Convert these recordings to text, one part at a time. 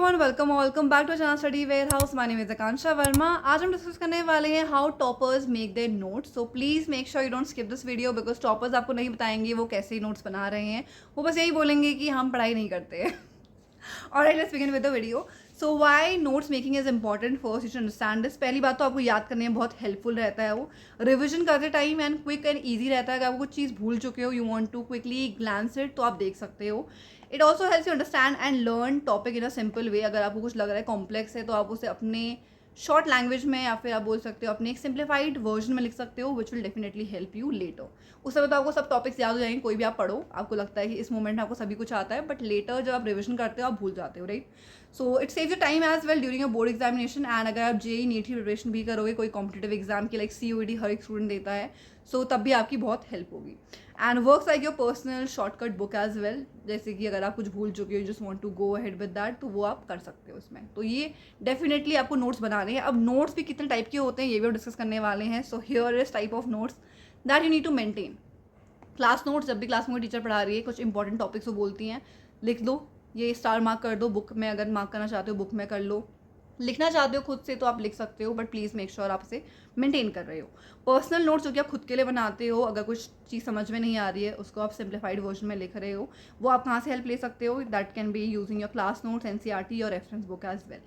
Everyone, welcome back to channel study warehouse. My name is Akanksha Verma. आज हम discuss करने वाले हैं how toppers make their notes. So please make sure you don't skip this video because toppers आपको नहीं बताएंगे वो कैसे नोट्स बना रहे हैं। वो बस यही बोलेंगे कि हम पढ़ाई नहीं करते हैं। Alright, let's begin with the video. So why notes making is important first you should understand this. पहली बात तो आपको याद करने में बहुत हेल्पफुल रहता है वो रिविजन करते time and quick and easy रहता है। अगर आप कुछ चीज़ भूल चुके हो, you want to quickly glance it, तो आप देख सकते हो। It also helps you understand and learn topic in a simple way. अगर आपको कुछ लग रहा है कॉम्प्लेक्स है तो आप उसे अपने शॉर्ट लैंग्वेज में या फिर आप बोल सकते हो अपने एक सिंप्लीफाइड वर्जन में लिख सकते हो, which will definitely help you later. उस समय तो आपको सब टॉपिक्स याद हो जाएंगे, कोई भी आप पढ़ो, आपको लगता है कि इस मोमेंट में आपको सभी कुछ आता है, बट लेटर जब आप रिविजन करते हो आप भूल जाते हो, right. So it saves your time as well during a board examination. And अगर आप जेई नीट की प्रिपरेशन भी करोगे, कोई कॉम्पिटेटिव एग्जाम की लाइक COED हर एक स्टूडेंट देता है, सो तब भी आपकी बहुत हेल्प होगी। And works like your personal shortcut book as well. जैसे कि अगर आप कुछ भूल चुके हो, just want to go ahead with that, तो वो आप कर सकते हो उसमें। तो ये डेफिनेटली आपको नोट्स बनाने हैं। अब नोट्स भी कितने टाइप के होते हैं ये भी हम डिस्कस करने वाले हैं। So here is type of notes that you need to maintain. Class notes, जब भी क्लास में टीचर पढ़ा रही है कुछ इंपॉर्टेंट टॉपिक्स वो बोलती हैं, लिख दो, ये स्टार मार्क कर दो बुक में। अगर मार्क करना चाहते हो बुक में कर लो, लिखना चाहते हो खुद से तो आप लिख सकते हो, बट प्लीज़ मेक श्योर आप इसे मेंटेन कर रहे हो। पर्सनल नोट्स जो कि आप खुद के लिए बनाते हो, अगर कुछ चीज़ समझ में नहीं आ रही है उसको आप सिंप्लीफाइड वर्जन में लिख रहे हो, वो आप कहाँ से हेल्प ले सकते हो? That can be using your class notes, NCERT और reference book as well.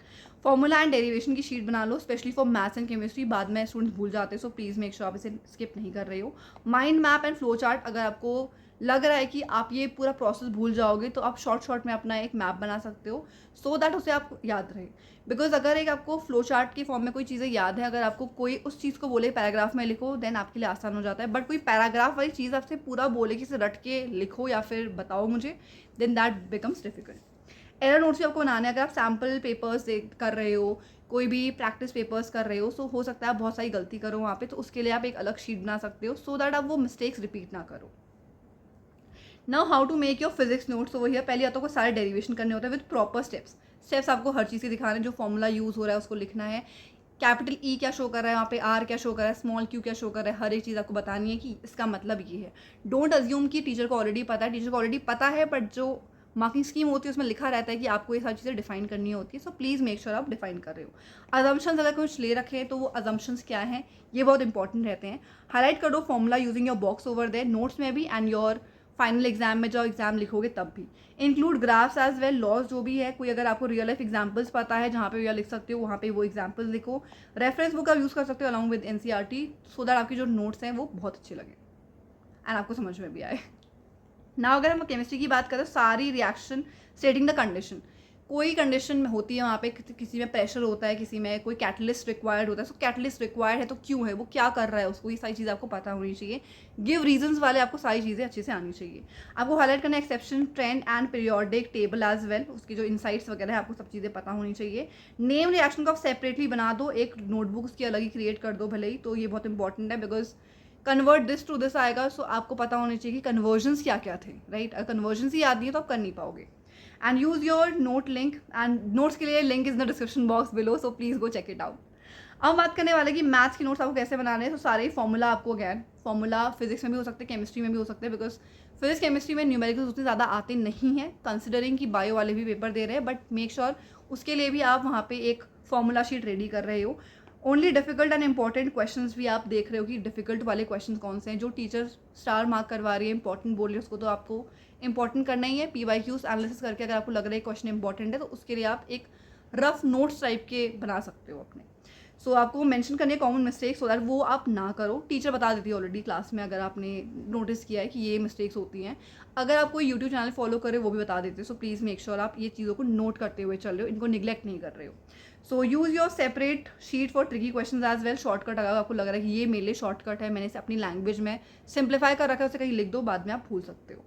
Formula and derivation की शीट बना लो, specially for maths and chemistry. बाद में स्टूडेंट्स भूल जाते हैं, सो प्लीज़ मेक श्योर आप इसे स्किप नहीं कर रहे हो। Mind map and flow chart, अगर आपको लग रहा है कि आप ये पूरा प्रोसेस भूल जाओगे तो आप शॉर्ट में अपना एक मैप बना सकते हो, सो दैट उसे आपको याद रहे। बिकॉज अगर एक आपको फ्लो चार्ट के फॉर्म में कोई चीज़ें याद है, अगर आपको कोई उस चीज़ को बोले पैराग्राफ में लिखो, देन आपके लिए आसान हो जाता है। बट कोई पैराग्राफ वाली चीज़ आपसे पूरा बोले कि इसे रट के लिखो या फिर बताओ मुझे, then that becomes difficult. Error notes भी आपको बनाने हैं। अगर आप सैम्पल पेपर्स कर रहे हो, कोई भी प्रैक्टिस पेपर्स कर रहे हो, सो हो सकता है आप बहुत सारी गलती करो वहाँ पे, तो उसके लिए आप एक अलग शीट बना सकते हो, सो दैट आप वो मिस्टेक्स रिपीट ना करो। Now how to make your physics notes. तो वही है, पहले आपको सारे डेरिवेशन करने होते हैं विद प्रॉपर स्टेप्स आपको हर चीज़ के दिखाने, जो फॉर्मूला यूज़ हो रहा है उसको लिखना है, कैपिटल E क्या शो कर रहा है, वहाँ पे R क्या शो कर रहा है, स्मॉल q क्या शो कर रहा है, हर एक चीज़ आपको बतानी है कि इसका मतलब ये है। डोंट अज्यूम कि टीचर को ऑलरेडी पता है, टीचर को ऑलरेडी पता है, बट जो मार्किंग स्कीम होती है उसमें लिखा रहता है कि आपको ये सारी चीज़ें डिफाइन करनी होती है। सो प्लीज़ मेक श्योर आप डिफाइन कर रहे हो। अजम्पशंस अगर कुछ ले रखे हैं तो वो अजम्पशंस क्या हैं, ये बहुत इंपॉर्टेंट रहते हैं। हाईलाइट कर दो formula using your box over there, notes में भी एंड योर फाइनल एग्जाम में, जो एग्जाम लिखोगे तब भी। Include graphs as well, laws जो भी है, कोई अगर आपको रियल लाइफ एग्जाम्पल्स पता है जहाँ पे यह लिख सकते हो, वहाँ पे वो एग्जाम्पल्स लिखो। रेफरेंस बुक आप यूज़ कर सकते हो along with NCERT, so that आपकी जो नोट्स हैं वो बहुत अच्छे लगे एंड आपको समझ में भी आए। ना अगर हम केमिस्ट्री की बात करें, सारी रिएक्शन स्टेटिंग द कंडीशन, कोई कंडीशन में होती है वहाँ पे, किसी में प्रेशर होता है, किसी में कोई कैटलिस्ट रिक्वायर्ड होता है। सो कैटलिस्ट रिक्वायर्ड है तो क्यों है, वो क्या कर रहा है उसको, ये सारी चीज़ें आपको पता होनी चाहिए। गिव रीजंस वाले आपको सारी चीज़ें अच्छे से आनी चाहिए। आपको हाईलाइट करना exception, trend and periodic table as well, उसकी जो इनसाइट्स वगैरह है आपको सब चीज़ें पता होनी चाहिए। नेम रिएक्शन को आप सेपरेटली बना दो, एक नोटबुक उसकी अलग ही क्रिएट कर दो भले ही, तो ये बहुत इंपॉर्टेंट है because convert this to this आएगा, सो आपको पता होना चाहिए कि कन्वर्जन्स क्या क्या थे, राइट। अगर कन्वर्जन्स ही याद नहीं है तो आप कर नहीं पाओगे। And use your note link, and notes के लिए link is the description box below, so please go check it out. अब बात करने वाले कि मैथ्स की नोट्स आपको कैसे बनाने हैं। तो सारे ही फॉर्मूला आपको, अगैन फॉर्मूला फिजिक्स में भी हो सकते हैं, केमिस्ट्री में भी हो सकते हैं, बिकॉज फिजिक्स केमिस्ट्री में न्यूमेरिकल्स उतने ज़्यादा आते नहीं हैं, कंसिडरिंग कि बायो वाले भी पेपर दे रहे हैं, बट मेक श्योर उसके लिए भी आप वहाँ पे एक फॉर्मूला शीट रेडी कर रहे हो। Only difficult and important questions भी आप देख रहे हो कि डिफिकल्ट वाले क्वेश्चंस कौन से हैं, जो टीचर स्टार मार्क करवा रही है, इंपॉर्टेंट बोल रही है, उसको तो आपको इंपॉर्टेंट करना ही है। PYQs एनालिसिस करके अगर आपको लग रहा है क्वेश्चन इंपॉर्टेंट है तो उसके लिए आप एक रफ नोट्स टाइप के बना सकते हो अपने। सो आपको मेंशन करनी है कॉमन मिस्टेक्स, सो दैट वो आप ना करो। टीचर बता देती है ऑलरेडी क्लास में, अगर आपने नोटिस किया है कि ये मिस्टेक्स होती हैं। अगर आप कोई यूट्यूब चैनल फॉलो करे वो भी बता देते हैं, सो प्लीज़ मेक श्योर आप ये चीज़ों को नोट करते हुए चल रहे हो, इनको निगलेक्ट नहीं कर रहे हो। So use your separate sheet for tricky question as well. Shortcut अगर आपको लग रहा है कि ये मेरे लिए शॉर्टकट है, मैंने इसे अपनी लैंग्वेज में सिंप्लीफाई कर रखा है, उसे कहीं लिख दो, बाद में आप भूल सकते हो।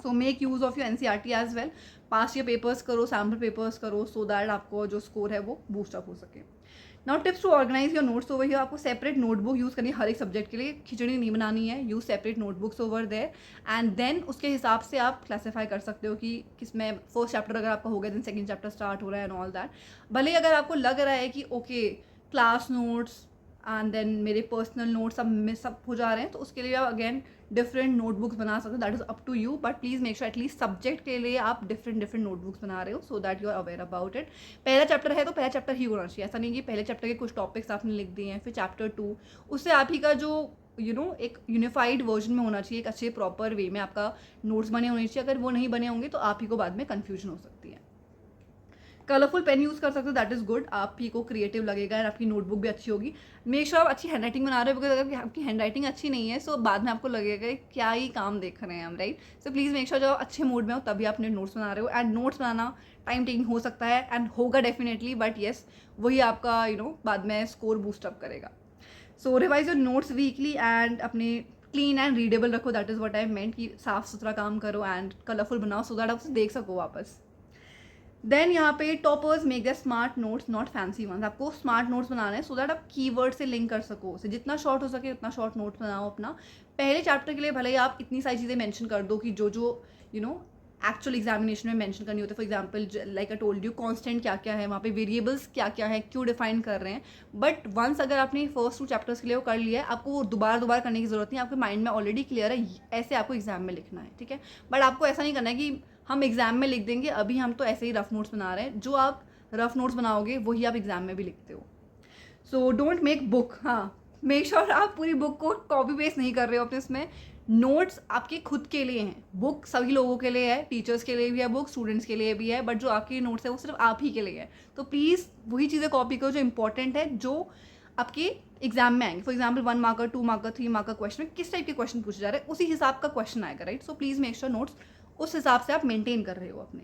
So make use of your NCERT as well. Past year papers करो, सैम्पल पेपर्स करो, सो दैट आपको जो स्कोर है वो बूस्ट अप हो सके। Now tips to organise your notes. Over here आपको सेपरेट नोटबुक यूज़ करनी है हर एक सब्जेक्ट के लिए, खिचड़ी नहीं बनानी है। Use separate notebooks over there and then उसके हिसाब से आप क्लासीफाई कर सकते हो कि किसमें फर्स्ट चैप्टर अगर आपका हो गया, देन सेकंड चैप्टर स्टार्ट हो रहा है एंड ऑल दैट। भले अगर आपको लग रहा है कि okay class notes and then मेरे पर्सनल नोट्स सब मिस अप हो जा रहे हैं, तो उसके लिए आप अगेन डिफरेंट नोटबुक्स बना सकते हो, that is up to you, but please make sure at least subject के लिए आप डिफरेंट नोटबुक्स बना रहे हो, so that you are aware about it. पहला चैप्टर है तो पहला चैप्टर ही होना चाहिए, ऐसा नहीं कि पहले चैप्टर के कुछ टॉपिक्स आपने लिख दिए हैं, फिर चैप्टर 2 उससे आप ही का जो एक यूनिफाइड वर्जन में होना चाहिए, एक अच्छे प्रॉपर वे में आपका नोट्स बने होने चाहिए। अगर वो नहीं बने होंगे तो आप ही को बाद में कन्फ्यूजन हो सकती है। कलरफुल पेन यूज़ कर सकते हो, दैट इज़ गुड, आप ही को क्रिएटिव लगेगा एंड आपकी नोटबुक भी अच्छी होगी। मेक श्योर आप अच्छी हैंड राइटिंग बना रहे हो, बिकॉज अगर आपकी हैंड राइटिंग अच्छी नहीं है सो बाद में आपको लगेगा कि क्या ही काम देख रहे हैं हम, right. So please make sure जब आप अच्छे मूड में हो तभी आप अपने नोट्स बना रहे हो, and notes banana time taking हो सकता है एंड होगा डेफिनेटली, बट येस वही आपका बाद में स्कोर बूस्टअप करेगा। So revise your notes weekly and अपने क्लीन एंड रीडेबल रखो, that is what I meant कि साफ सुथरा काम करो एंड कलरफुल बनाओ सो दैट आप उसे देख सको वापस। देन यहाँ पे toppers make the smart notes not fancy ones, आपको स्मार्ट नोट्स बनाना है सो दैट आप कीवर्ड से लिंक कर सको उसे, जितना शॉर्ट हो सके उतना शॉर्ट नोट्स बनाओ अपना। पहले चैप्टर के लिए भले ही आप इतनी सारी चीज़ें मेंशन कर दो कि जो एक्चुअल एग्जामिनेशन में मेंशन करनी होती है, for example like I told you constant क्या क्या है, वहाँ पे वेरिएबल्स क्या क्या है, क्यों डिफाइन कर रहे हैं, बट वंस अगर आपने फर्स्ट 2 चैप्टर्स के लिए वो कर लिया है, आपको वो दोबारा करने की जरूरत नहीं, आपके माइंड में ऑलरेडी क्लियर है ऐसे आपको एग्जाम में लिखना है, ठीक है। बट आपको ऐसा नहीं करना है कि हम एग्जाम में लिख देंगे, अभी हम तो ऐसे ही रफ नोट्स बना रहे हैं, जो आप रफ नोट्स बनाओगे वही आप एग्जाम में भी लिखते हो। सो डोंट मेक बुक, हाँ मेक श्योर आप पूरी बुक को कॉपी पेस्ट नहीं कर रहे हो अपने इसमें। नोट्स आपके खुद के लिए हैं, बुक सभी लोगों के लिए है, टीचर्स के लिए भी है बुक, स्टूडेंट्स के लिए भी है, बट जो आपकी नोट्स है वो सिर्फ आप ही के लिए है। तो प्लीज़ वही चीज़ें कॉपी करो जो इंपॉर्टेंट है, जो आपके एग्जाम में आएंगे। For example 1 marker 2 marker 3 marker question में किस टाइप के क्वेश्चन पूछे जा रहे हैं उसी हिसाब का क्वेश्चन आएगा, right. So please make sure notes उस हिसाब से आप मेंटेन कर रहे हो अपने।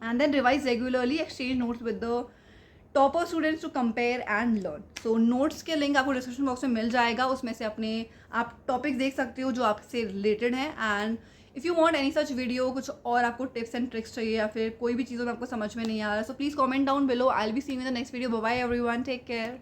And then revise regularly, exchange notes with the topper students to compare and learn. So notes के लिंक आपको डिस्क्रिप्शन बॉक्स में मिल जाएगा, उसमें से अपने आप टॉपिक्स देख सकते हो जो आपसे रिलेटेड हैं। And if you want any such video, कुछ और आपको टिप्स एंड ट्रिक्स चाहिए या फिर कोई भी चीज़ों में आपको समझ में नहीं आ रहा, so please comment down below. I will be seeing in the next video. Bye bye everyone, take care.